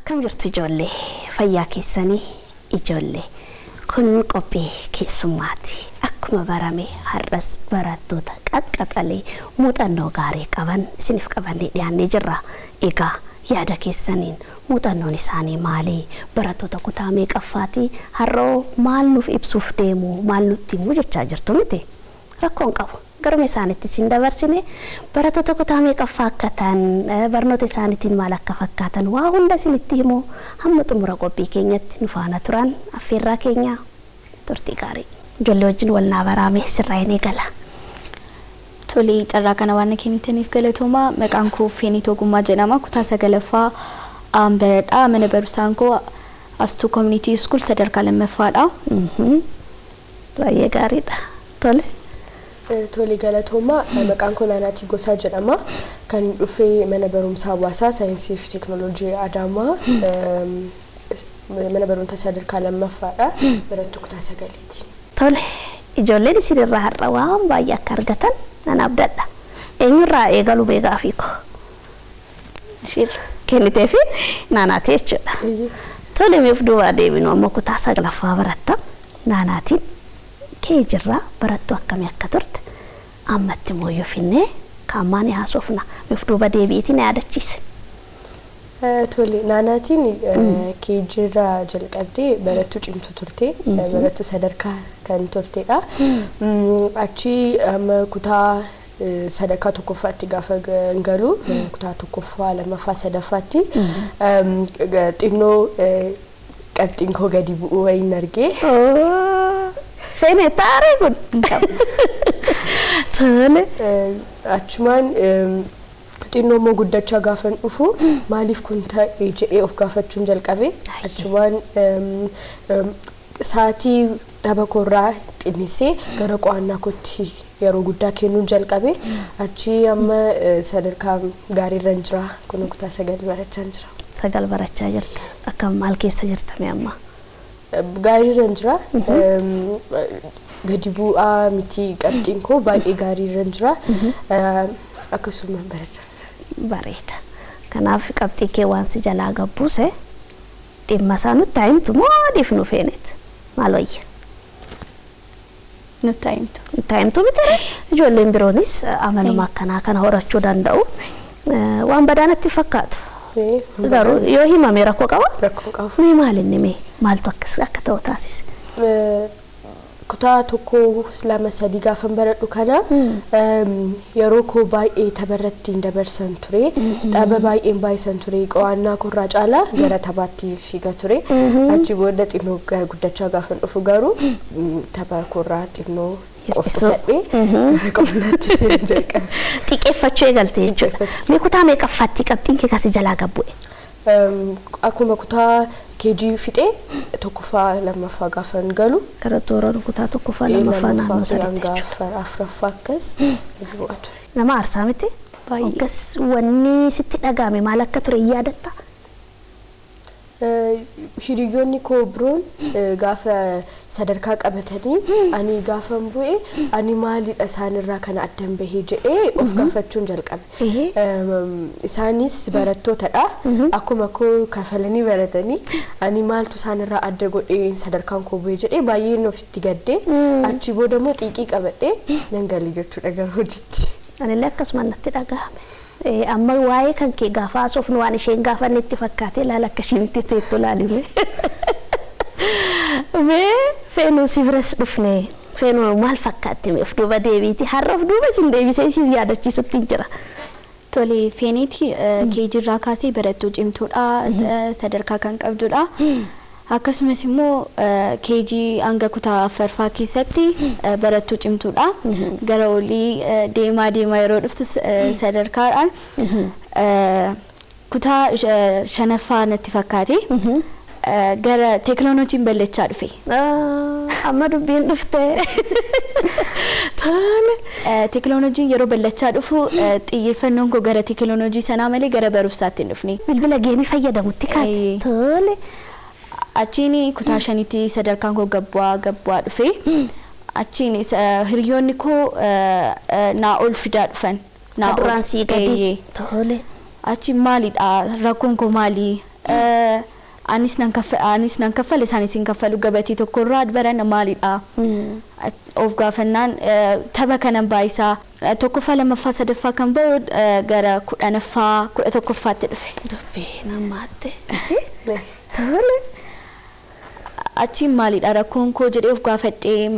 Akkam jirtu ijoollee fayyaa keessanii ijoollee kun qophii keessummaati akkuma barame har'as barattoota qaqqaxalee muuxannoo gaarii qaban isiniif qabannee dhiyaannee jirra. Egaa yaada keessaniin muuxannoon isaanii maali? Barattoota kutaa meeqaffaati? Har'oo maal nuuf ibsuuf deemu? Maal nutti himuu jechaa jirtu miti? Rakkoon qabu. Garuu isaanitti siin dabarsine barattoota kutaa meeqaffaa akka ta'an barnoota isaaniitiin maal akka fakkaatan waa hunda isinitti himu hamma xumura qophii keenyatti nu faana turan affeerraa keenya turtii gaarii. Ijoollee wajjin wal naa baraame sirraa hin eegala. Tole carraa kana waan kennitaniif galatooma. Maqaan koo Feenit Ogummaa jedhama. Kutaa 9ffaa baradhaa mana barumsaa koo Astuu Community School sadarkaa lammaffaadha. Baay'ee gaariidha. Tole. Tole galatooma. Maqaan koo Naanaati Gosaa jedhama. Kan dhufee mana barumsaa hawaasaa saayinsii fi teekinooloojii Adaamaa mana barumsaa sadarkaa lammaffaadha. Barattuu kutaa 9ti. Tole ijoolleen isinirraa har'a waan baay'ee akka argatan nan abdadha. Eenyurraa eegalu beekaa fi ko kennitee fi Naanaati jechuudha. Tole meef duubaa deebinu amma kutaa 9ffaa baratta. Naanaatiin kee jirraa barattuu akkamii akka turte ammatti mooyyoo finnee kaammaanii haasofna meef duuba deebiitiin yaadachiise. Tole Naanaatiin kee jirraa jalqabdee barattuu cimtuu turte. Barattuu sadarkaa kan turtedha. Achi amma kutaa sadarkaa tokkoffaatti gaafa galu kutaa tokkoffaa lammaffaa sadaffaatti xinnoo qabxiin koo gadi bu'uu wayiin argee. Fene taaree kun. Tole. Achumaan xinnoo moo guddachaa gaafan dhufu maaliif kun ta'e jedhee of gaafachuun jalqabe. Achumaan sa'aatii dhaba korraa xinnisee gara qo'annaa kootti yeroo guddaa kennuun jalqabe. Achi amma sadarkaa gaariirra jira. Kun kutaa 9 barachaa jira. 9 barachaa jirta. Akkam maal keessa jirtame amma? Gaariirra jira. Gadi bu'aa miti qabxiin koo baay'ee gaariirra jira. Akkasuma barachaa. Bareeda. Kanaaf qabxii kee waan si jalaa gabbuuse dhimma isaa nutti himtu moo adiif nu Feenit? Maal wayya? Nutti himtu. Nutti himtu miti? Ijoolleen biroonis amaluma akkanaa kana horachuu danda'u. Waan badaa natti fakkaatu. Garuu yoo himame rakkoo qaba? Rakkoo qaba. Mee maal inni mee maaltu akka ta'u taasise? Kutaa tokko lama sadii gaafan baradhu kana yeroo koo baay'ee tapharratti dabarsan ture. Tapha baay'een baay'isan ture. Qo'annaa korraa caalaa gara taphaatti fiiga ture. Achi booda xinnoo guddachaa gaafan dhufu garuu tapha korraa xinnoo qofsadhee gara qo'annaatti jalqabe. Xiqqeeffachuu eegalte jechuudha. Mee kutaa meeqaffaatti qabxiin kee kasi jalaa gabbu'e? Akkuma kutaa keejii fixee tokkoffaa lammaffaa gaafan galu. Gara toora kutaa tokkoffaa lammaffaa naannoo sadiitti gaafa afuraffaa akkas bu'aa ture. Nama aarsaa miti? Akkas wanni sitti dhagahame maal akka ture yaadatta? Hiriyoonni koo biroon gaafa sadarkaa qabatanii ani gaafan bu'e ani maalidha isaanirraa kana addan bahee jedhee of gaafachuun jalqabe. Isaanis barattootadha. Akkuma koo kafalanii baratanii ani maaltu isaanirraa adda godhee sadarkaan koo bu'e jedhee baay'een ofitti gaddee achi booda immoo xiiqii qabadhee nan galii jechuudha gara hojiitti. Anillee akkasuma natti dhagahame. Amma waa'ee kan kee gaafa haasofnu waan isheen gaafanne itti fakkaate laala akka isheen itti teettu laalime. Mee Feenuu si biras dhufne Feenuu maal fakkaatte meef duuba deebiiti har'aaf duuba sin deebisee ishee yaadachiisutti jira. Tole Feenit kee jirraa kaasee barattuu cimtuudha. Sadarkaa kan qabdudha. Akkasumas immoo keejii hanga kutaa 4ffaa keessatti barattuu cimtuudha. Gara olii deemaa yeroo dhuftu sadarkaadhaan kutaa 5ffaa natti fakkaate. Gara teekinooloojiin bal'achaa dhufe. Amma dubbiin dhufte. Teekinooloojiin yeroo bal'achaa dhufu xiyyeeffannoon koo gara teekinooloojii sanaa malee gara barumsaatti hin dhufne. Bilbila geemii fayyadamutti kaate. Tole. Achiin kutaa 5tti sadarkaan koo gabbu'aa dhufe. Achiin hiriyoonni koo naa ol fidaa dhufan. Duraan sii gadi. Tole. Achi maalidha rakkoon koo maali? anis nan kaffale isaanis hin kaffalu gabatii tokkorraa baran maalidha of gaafannaan tapha kana baayisaa tokkoffaa lammaffaa sadaffaa kan ba'u gara 10ffaa 11ffaatti dhufe dubbii namaatte tole achi maalidha rakkoon koo jedhee of gaafadhee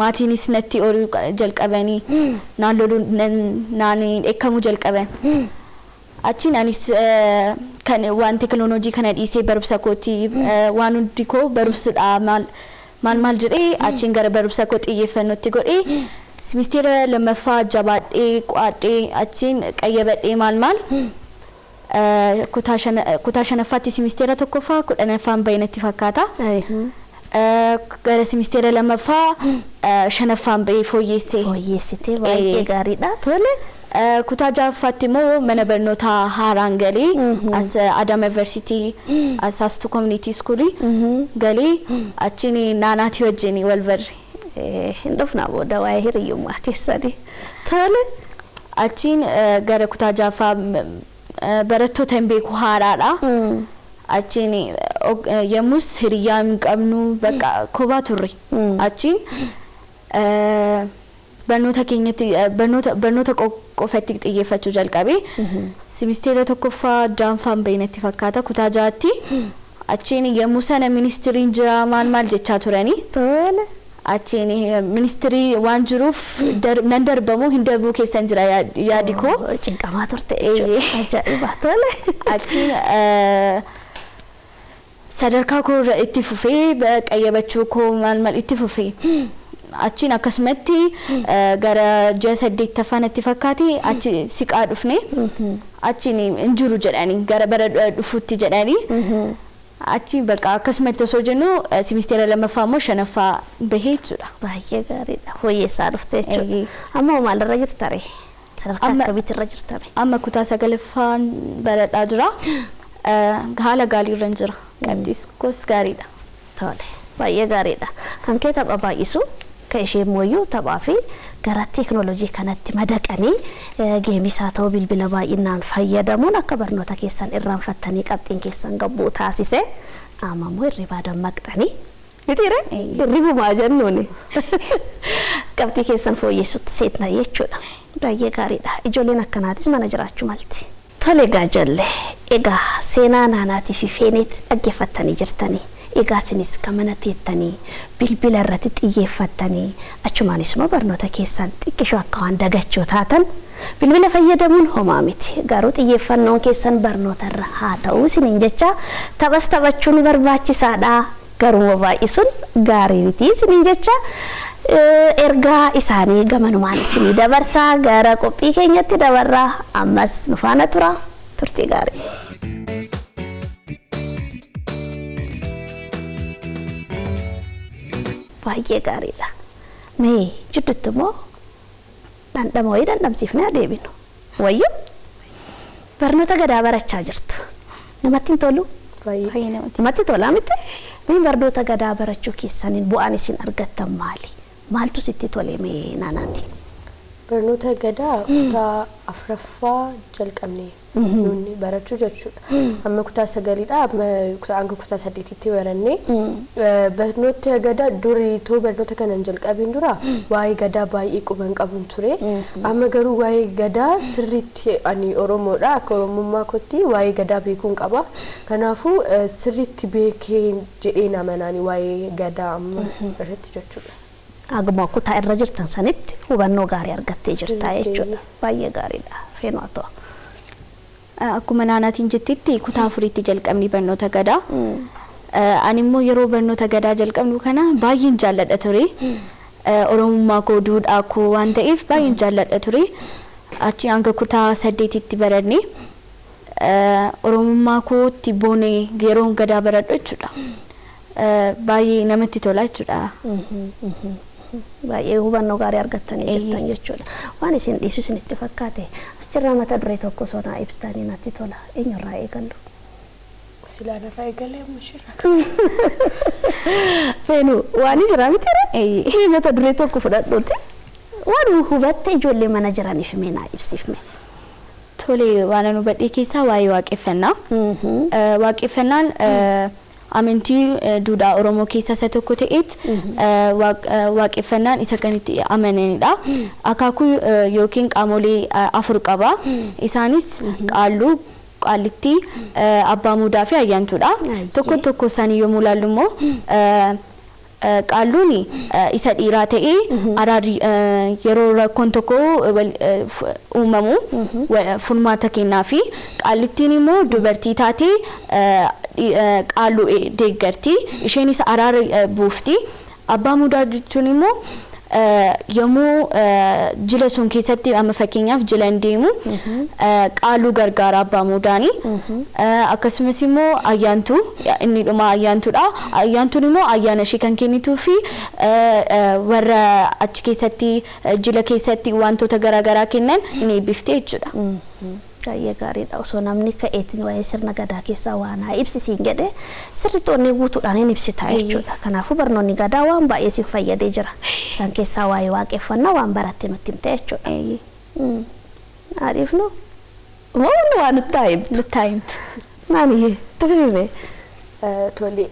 maatiinis natti ooluu jalqabanii naani eekkamuu jalqaban achiin anis kan waan teknooloojii kana dhiisee barumsa kooti waan hundi koo barumsadha maal jedhee achiin gara barumsa koo xiyyeeffannootti godhee simisteera lammaffaa jabaadhee qo'adhee achiin qayyabadhee maal kutaa shanaffaatti simisteera tokkoffaa 10ffaan baay'inatti fakkaata gara simisteera lammaffaa 5ffaan baay'ee fooyyeessitee baay'ee gaariidha tole kutaa ja'affaatti immoo mana barnootaa haaraan galee as Adama University Asastu Community School galee achiin naanaati wajjin wal barre hin dhufna booda waa'ee hiriyyummaa keessanii tole achiin gara kutaa ja'affaa barattoota hin beeku haaraadha achiin yemmus hiriyyaa hin qabnu bakka kophaa turre achiin barnoota keenyatti barnoota qofatti xiyyeeffachuu jalqabe simisteera tokkoffaa jaanfaan baay'inatti fakkaata kutaa ja'aatti achiin yemmuu sana ministiriin jira maal jechaa turanii tole achiin ministirii waan jiruuf nan darbamu hin darbuu keessan jira yaadi koo cinqamaa turte ajaa'iba tole achiin sadarkaa koo irra itti fufee qayyabachuu koo maal itti fufee achiin akkasumatti gara ji'a 8ffaatti fakkaate achi siqaa dhufne achiin injiru jedhanii gara bara dhufuutti jedhanii achi bakka akkasumatti osoo jennu simisteera lammaffaa immoo 5ffaa bahee jechuudha baay'ee gaariidha fooyyeessaa dhufte jechuudha amma maalirra jirtare sadarkaa akkamiitirra jirtare amma kutaa 9ffaan baradhaa jira haala gaariirra jira qabxiis koos gaariidha tole baay'ee gaariidha kan kee tapha baay'isu ከእሺ ሞዩ ተባፊ gara teknoolojii kanatti madaqanii geemisaa ta'uu bilbila baay'inaan fayyadamuun akka barnoota keessan irraanfattanii qabxiin keessan gabbuu taasise amamoo irribaa dammaqxanii bitire irribumaa jennuuni qabxii keessan fooyyessutti seetna jechuudha baay'ee gaariidha ijoolleen akkanaatis mana jiraachuu malti tole gaajalle egaa seenaa naanaatii fi feeneet dhaggeeffattanii jirtanii egaasinis kamana teettanii bilbila irratti xiyyeeffattanii achumaanis immoo barnoota keessan xiqqishoo akka waan dagachuu taatan bilbila fayyadamuun homaa miti garuu xiyyeeffannoon keessan barnoota irra haa ta'uu isiniin jecha taphas taphachuun barbaachisaadha garuu baay'isuun gaarii miti isiniin jecha ergaa isaanii gamanumaan isinii dabarsaa gara qophii keenyatti dabarraa ammas nu faana tura turtii gaarii baay'ee gaariidha mee jidduutti immoo dhandhama wayii dhandhamsiifnee adeeminu wayyo barnoota gadaa barachaa jirtu namatti hin tolu baay'ee namatti tolaa miti mee barnoota gadaa barachuu keessaniin bu'aan isin argattan maaltu sitti tole mee naanaati barnoota gadaa kutaa 4ffaa jalqabne nunni barachuu jechuudha amma kutaa 9dha amma kutaa 8tti baranne barnoota gadaa durii too barnoota kanan jalqabin dura waa'ee gadaa baay'ee quban qabun ture amma garuu waa'ee gadaa sirriitti ani oromoodha akka oromummaa kootti waa'ee gadaa beekuun qaba kanaafuu sirriitti beekee jedhee namanaani waa'ee gadaa amma irratti jechuudha aguma kutaa irra jirtan sanitti hubannoo gaarii argattee jirta jechuudha baay'ee gaariidha feenooto akkuma naanaatiin jettitti kutaa 4tti jalqabni barnoota gadaa ani immoo yeroo barnoota gadaa jalqabnu kana baay'een jaalladha ture oromummaa koo duudhaa koo waan ta'eef baay'een jaalladha ture achi hanga kutaa 8tti baranne oromummaa kootti boonee yeroo gadaa baradhu jechuudha baay'ee namatti tola jechuudha baay'ee hubannoo gaarii argattanii jirtan jechuudha waan isin dhiisu isinitti fakkaate achirraa mata duree tokko sonaa ibsitanii natti tola eenyurraa eegallu silaana irraa eegalee mushira feenu waan jira miti mata duree tokko fudhadhuuti waan hubatte ijoollee mana jiraniif meenaa ibsifme Tole waan nu badhee keessaa waa'ee waaqeffannaa. Waaqeffannaan amantii duudhaa Oromoo keessaa isa tokko ta'eet waaqeffannaan isa kan itti amananidha. Akaakuu yookiin qaamolee afur qaba. Isaanis qaalluu, qaallitti, abbaa muudaa fi ayyaantuudha. Tokko tokko isaanii yommuu ilaallu immoo qaalluun isa dhiiraa ta'ee araarri yeroo rakkoon tokko uumamu furmaata kennaa fi qaallittiin immoo dubartii taatee qaalluu deeggarti. Isheenis araara buufti. Abbaa muudaa jechuun immoo yommuu jila sun keessatti amma fakkeenyaaf jila deemu qaalluu gargaara abbaa muudaani. Akkasumas immoo ayyaantuu inni dhuma ayyaantuudha. Ayyaantuun immoo ayyaana ishee kan kennituu fi warra achi keessatti jila keessatti wantoota garaagaraa kennan inni eebbiftee jechuudha. Baay'ee gaariidha. Osoo namni ka'eetiin waa'ee sirna gadaa keessaa waan haa ibsisiin jedhee sirriitti guutuudhaan hin ibsitaa jechuudha. Kanaafuu barnoonni gadaa waan baay'ee si fayyadee jira. Isaan keessaa waa'ee waaqeffannaa waan barattee nutti himte jechuudha. Maaliif nu? Waan nutti himtu. Maali? Tufifime. Tole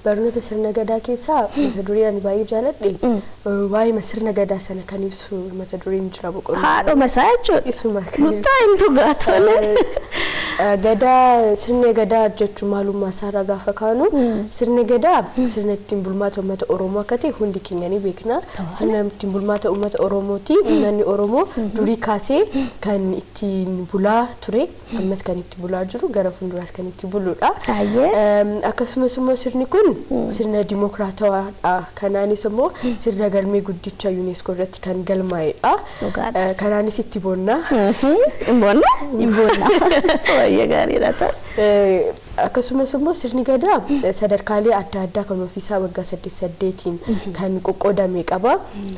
barnoota sirna gadaa keessaa mata dureen ani baay'ee jaaladhe waa'ee sirna gadaa sana kan ibsu mata dureen jira boqonnaa. Haadhuma isaa jechuudha. Isuma kan nutti himtu gaatole. Gadaa sirna gadaa jechuun maalummaa isaarraa gaafa kaanu sirni gadaa sirna ittiin bulmaata uummata Oromoo akka ta'e hundi keenya ni beekna. Sirna ittiin bulmaata uummata Oromooti. Uummanni Oromoo durii kaasee kan ittiin bulaa ture ammas kan itti bulaa jiru gara fuulduraas kan itti buluudha. Akkasumas immoo sirni kun sirna dimokiraatawaadha. Kanaanis immoo sirna galmee guddicha UNESCO irratti kan galmaa'edha. Kanaanis itti boonna. Boonna. Baay'ee gaariidha ta'a. Akkasumas immoo sirni gadaa sadarkaalee adda addaa kan ofiisaa waggaa 8-8tiin kan qoqqoodame qaba.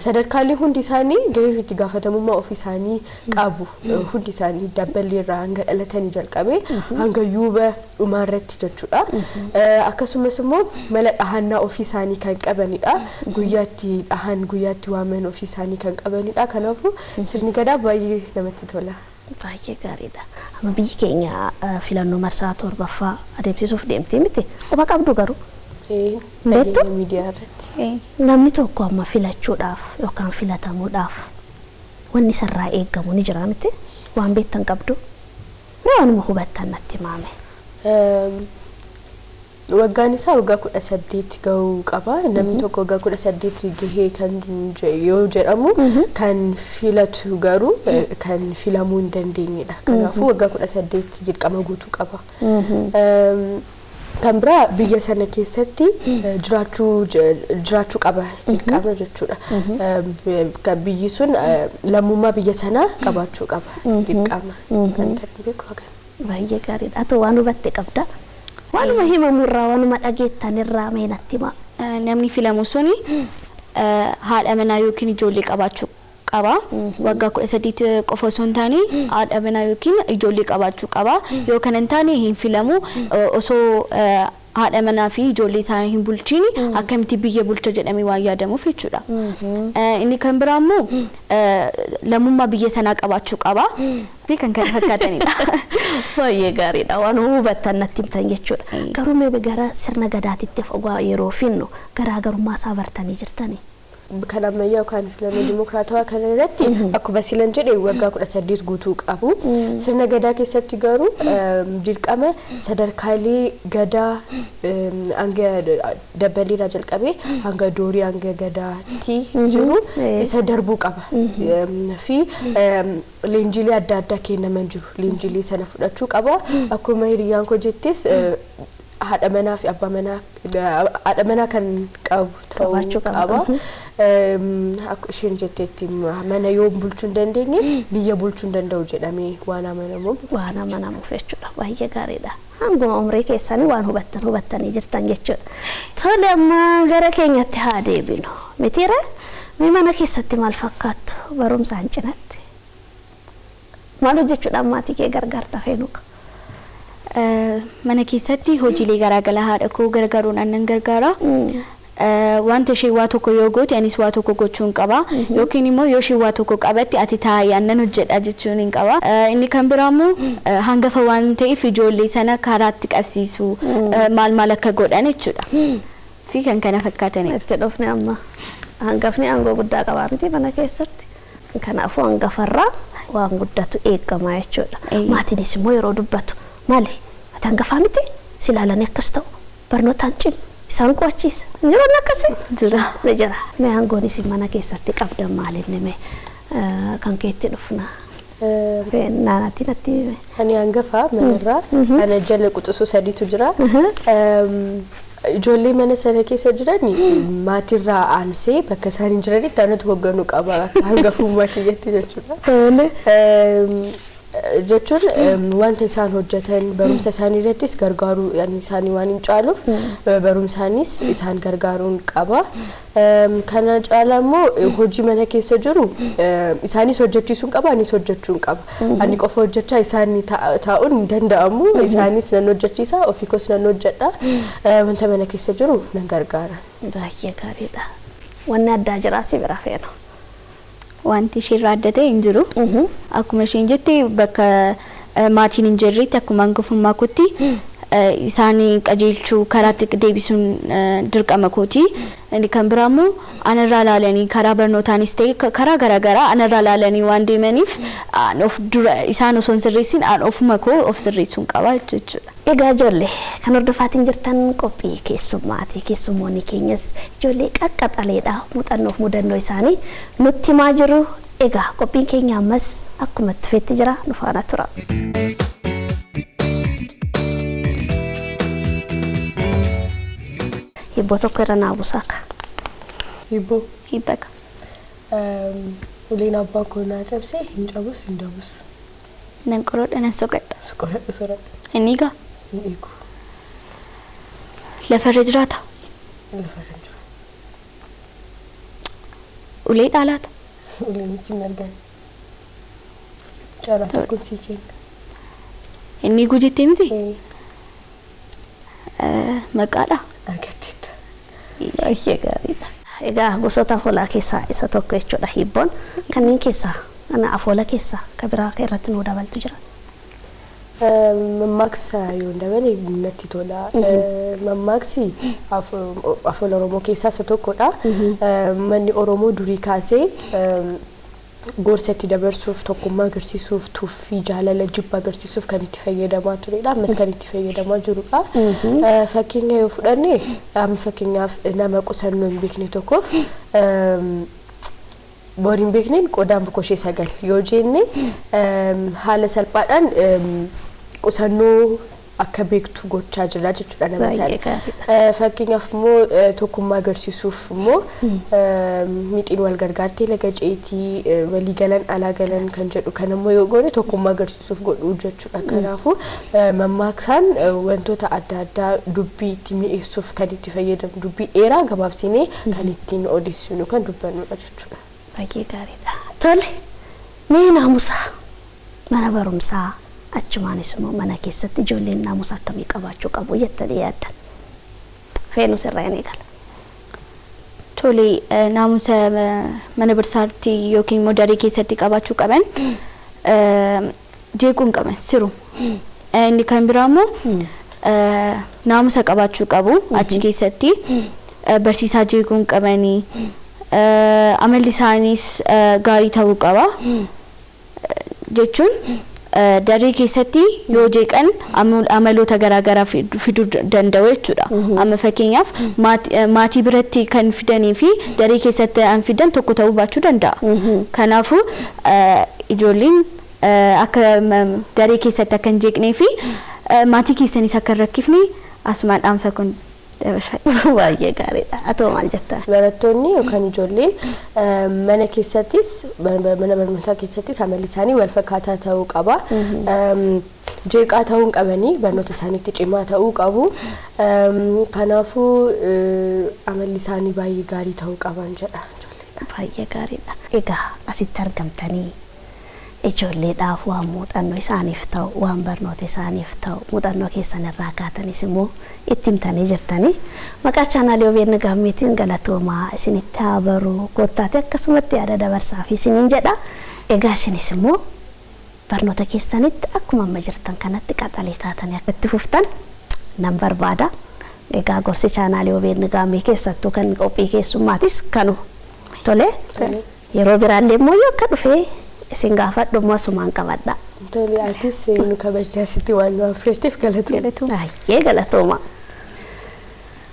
Sadarkaalee hundi isaanii gahee fi itti gaafatamummaa ofiisaanii qabu. Hundi isaanii dabballeerraa hanga dhalatanii jalqabee hanga yuuba dhumaarratti jechuudha. Akkasumas immoo mala dhahannaa ofiisaanii kan qabanidha. Guyyaatti dhahan guyyaatti waaman ofiisaanii kan qabanidha. Kanaafuu sirni gadaa baay'ee namatti tola. Baay'ee gaariidha. Amma biyyi keenya filannoo marsaa torbaffaa adeemsisuuf deemti miti. Oba qabdu garuu. Beektu miidiyaa irratti. Namni tokko amma filachuudhaaf yookaan filatamuudhaaf wanni sarraa eegamu ni jira miti. Waan beektan qabdu. Waanuma hubattan natti maame. Waggaan isaa waggaa 18 gahuu qaba. Namni tokko waggaa 18 gahee kan yoo jedhamu kan filatu garuu kan filamuu hin dandeenyedha. Kanaafuu waggaa 18 dirqama guutuu qaba. Kan biraa biyya sana keessatti jiraachuu qaba dirqama jechuudha. Kan biyyi sun lammummaa biyya sanaa qabaachuu qaba dirqama. Kan beeku hagan. Baay'ee gaariidha. Atoo waan hubatte qabda. Waanuma himamurraa waanuma dhageettanirraa meenatti hima. Namni filamu suni haadha manaa yookiin ijoollee qabaachuu qaba. Waggaa 18 qofa osoo hin taane haadha manaa yookiin ijoollee qabaachuu qaba. Yoo kana hin taane hin filamu osoo haadha manaa fi ijoollee isaa hin bulchiin akkamitti biyya bulcha jedhamee waan yaadamuuf jechuudha. Inni kan biraa immoo lammummaa biyya sanaa qabaachuu qaba. Kan kana fakkaatanidha. Baay'ee gaariidha. Waan hubattan natti himtan jechuudha. Garuu mee gara sirna gadaatitti fogaa yeroo finnu garaagarummaa isaa bartanii jirtanii. Kan ammayyaa yookaan filannoo dimokiraatawaa kana irratti akkuma silan jedhe waggaa 18 guutuu qabu. Sirna gadaa keessatti garuu dirqama sadarkaalee gadaa hanga dabbaliirraa jalqabee hanga doorii hanga gadaatti jiru isa darbuu qaba. Fi leenjiilee adda addaa kennaman jiru. Leenjiilee sana fudhachuu qaba. Akkuma hiriyyaan koo jettis haadha manaa fi abbaa manaa haadha manaa kan qabu ta'uu qaba. Isheen jetteetti mana yoo bulchuu hin dandeenye biyya bulchuu hin danda'u jedhamee waan amanamuuf. Waan amanamuuf jechuudha. Baay'ee gaariidha. Hanguma umrii keessanii waan hubattanii jirtan jechuudha. Tole amma gara keenyatti haa deebinu. Mitiira mee mana keessatti maal fakkaattu barumsaan cinatti? Maal hojjechuudhaan maatii kee gargaarta feenuka? Mana keessatti hojiilee garaagaraa haadha koo gargaaruudhaan nan gargaara. wanta ishee waa tokko yoo goote anis waa tokko gochuun qaba yookiin immoo yoo ishee waa tokko qabatti ati taa'ii aannan hojjedha jechuun hin qaba inni kan biraa immoo hangafa waan ta'eef ijoollee sana karaatti qabsiisu maal akka godhan jechuudha fi kan kana fakkaatanii itti dhufne amma hangafni aangoo guddaa qaba miti mana keessatti kanaafuu hangafarraa waan guddatu eegama jechuudha maatiinis immoo yeroo dubbatu maali ati hangafaa miti silaalanii akkas ta'u barnootaan cim isaan qo'achiisa yeroo akkasii jira mee aangoonis mana keessatti qabdan maalinni mee kan keetti dhufna naanatti natti ani hangafa manarraa ana jala quxisuu sadiitu jira ijoollee mana sana keessa jirani maatirraa aansee bakka isaan hin jiranitti anatu hoogganuu qaba hangafummaa kiyyatti jechuun wanta isaan hojjetan barumsa isaanii irrattis gargaaruu yani isaanii waan hin caaluuf barumsaanis isaan gargaaruun qaba kana caala immoo hojii mana keessa jiru isaanis hojjechiisuun qaba anis hojjechuun qaba ani qofa hojjechaa isaanii taa'uun hin danda'amu isaanis nan hojjechiisa ofiikoos nan hojjedha wanta mana keessa jiru nan gargaara baay'ee gaariidha wanni addaa jira si bira feena wanti ishirraa adda ta'e hin jiru akkuma isheen jette bakka maatiin hin jirretti akkuma hangafummaa kootti isaanii qajeelchuu karaatti deebisuun dirqama kooti inni kan biraa immoo anarraa ilaalanii karaa barnootaanis ta'e karaa garaagaraa anarraa ilaalanii waan deemaniif of dura isaan osoo hin sirreessin ofuma koo of sirreessuun qaba jechuudha. Egaa ijoollee kan hordofaatiin jirtan qophii keessummaati keessummoonni keenyas ijoollee qaqqaxaleedha muuxannoof mudannoo isaanii nutti himaa jiru egaa qophiin keenya ammas akkuma tufeetti jira nu faana tura. Hibbo tokko irra naa busaaka. Hibbaka. Uleen abbaa koo naa cabsee hin cabus hin dabus. Nan qorodha nan soqadha. Soqodha soqodha. Inni egaa? Inni eegu. Lafarra jiraata? Lafarra jiraata. Ulee dhaalaata? Uleen ittiin argan. Caalaa tokkoon sii kenna. Inni eeguu jettee miti? Maqaadha? Argatteetta. Baay'ee gaariidha. Egaa gosoota afoolaa keessaa isa tokko jechuudha hibboon kanneen keessaa ana afoola keessaa kabiraa irratti nu dabaltu jira. Mammaaksa yoo dabale natti tola. Mammaksi afoola Oromoo keessaa isa tokkodha. Manni Oromoo durii kaasee gorsatti dabarsuuf tokkummaa agarsiisuuf tuffii jaalala jibba agarsiisuuf kan itti fayyadamaa turedha ammas kan itti fayyadamaa jirudha fakkeenya yoo fudhanne fakkeenyaaf nama qusannoo hin beekne tokkoof boriin beekneen qodaan bukoshee sagal yoo jenne haala salphaadhaan qusannoo akka beektu gochaa jira jechuudha nama sana fakkeenyaaf immoo tokkummaa agarsiisuuf immoo mixiin wal gargaartee laga ceetii walii galan alaa galan kan jedhu kan immoo yoo goone tokkummaa agarsiisuuf godhu jechuudha kanaafuu mammaaksaan wantoota adda addaa dubbii itti mi'eessuuf kan itti fayyadamu dubbii dheeraa gabaabsinee kan ittiin odeessinu kan dubbannudha jechuudha. Baay'ee gaariidha. Tole mee naamusa mana barumsaa achumaanis immoo mana keessatti ijoolleen naamusa akkamii qabaachuu qabu jettanii yaaddan? Feenus irraa hin eegala. Tole naamusa mana barumsaatti yookiin immoo daree keessatti qabaachuu qaban jeequun qaban siru. Inni kan biraa immoo naamusa qabaachuu qabu achi keessatti barsiisaa jeequun qabanii amalli isaaniis gaarii ta'uu qaba jechuun daree keessatti yoo jeeqan amaloota garaagaraa fiduu danda'u jechuudha. Amma fakkeenyaaf maatii biratti kan fidanii fi daree keessatti an fidan tokko ta'uu baachuu danda'a. Kanaafuu ijoolleen akka daree keessatti akka hin jeeqnee fi maatii keessanis akka hin rakkifne asumaan dhaamsa kun baay'ee gaariidha. Atoo maal jettaa? Barattoonni yookaan ijoolleen mana keessattis mana barnootaa keessattis amalli isaanii wal fakkaataa ta'uu qaba. Jeeqaa ta'uu hin qabanii barnoota isaaniitti cimaa ta'uu qabu. Kanaafuu amalli isaanii baay'ee gaarii ta'uu qaban jedha ijoolleen. Baay'ee gaariidha. Egaa asitti argamtanii ijoolleedhaaf waan muuxannoo isaaniif ta'u waan barnoota isaaniif ta'u muuxannoo keessan irraa kaatanis immoo itti himtanii jirtanii maqaa chaanaalii OBN Gaammeetiin galatoomaa isinitti haa baruu gootaate akkasumatti yaada dabarsaa fi isiniin jedha. Egaa isinis immoo barnoota keessanitti akkuma amma jirtan kanatti qaxalee taatanii akka itti fuftan nan barbaada. Egaa gorsi chaanaalii OBN Gaammee keessattuu kan qophii keessummaatis kanu tole yeroo biraallee immoo yoo akka dhufee isin gaafadhu immoo asumaan qabadha. Tole atis nu kabajaa sitti waan nu affeerteef galatooma. Baay'ee galatooma.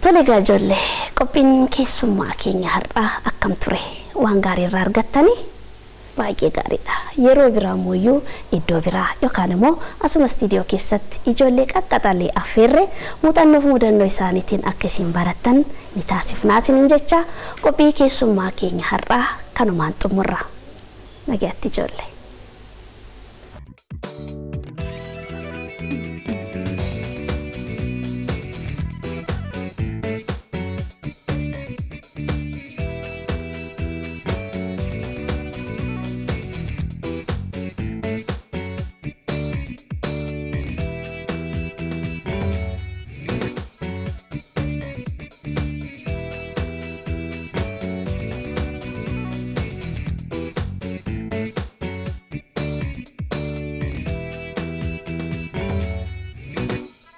Tole egaa ijoollee qophiin keessummaa keenya har'aa akkam ture waan gaarii irraa argattanii baay'ee gaariidha. Yeroo biraa immoo iddoo biraa yookaan immoo asuma istiidiyoo keessatti ijoollee qaqqaxalee affeerre muuxannoo fi mudannoo isaaniitiin akka isin barattan ni taasifnaa isiniin jecha qophii keessummaa keenya har'aa kanumaan xumurra. Nagaatti ijoollee.